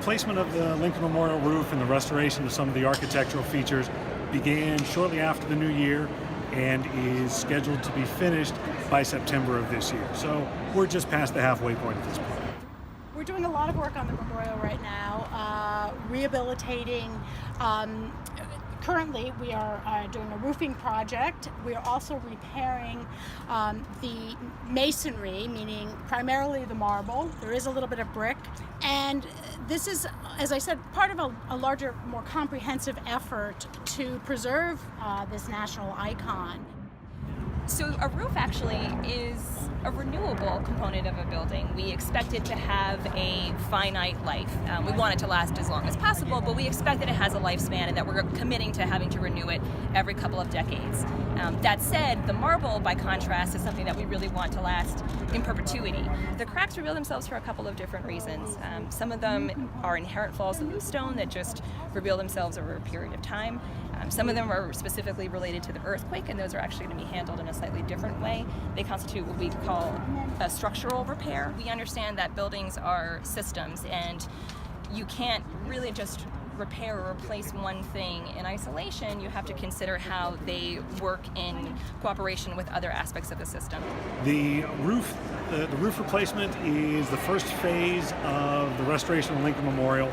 replacement of the Lincoln Memorial roof and the restoration of some of the architectural features began shortly after the new year and is scheduled to be finished by September of this year. So we're just past the halfway point at this point. We're doing a lot of work on the memorial right now, rehabilitating. Currently, we are doing a roofing project. We are also repairing the masonry, meaning primarily the marble. There is a little bit of brick. And this is, as I said, part of a larger, more comprehensive effort to preserve this national icon. So a roof actually is a renewable component of a building. We expect it to have a finite life. We want it to last as long as possible, but we expect that it has a lifespan and that we're committing to having to renew it every couple of decades. That said, the marble, by contrast, is something that we really want to last in perpetuity. The cracks reveal themselves for a couple of different reasons. Some of them are inherent flaws in the stone that just reveal themselves over a period of time. Some of them are specifically related to the earthquake, and those are actually going to be handled in a slightly different way. They constitute what we call a structural repair. We understand that buildings are systems, and you can't really just repair or replace one thing in isolation. You have to consider how they work in cooperation with other aspects of the system. The roof replacement is the first phase of the restoration of Lincoln Memorial.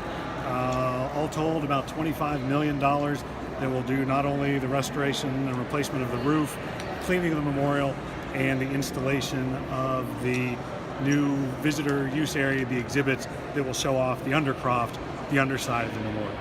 All told, about $25 million. That will do not only the restoration and replacement of the roof, cleaning of the memorial, and the installation of the new visitor use area, the exhibits that will show off the undercroft, the underside of the memorial.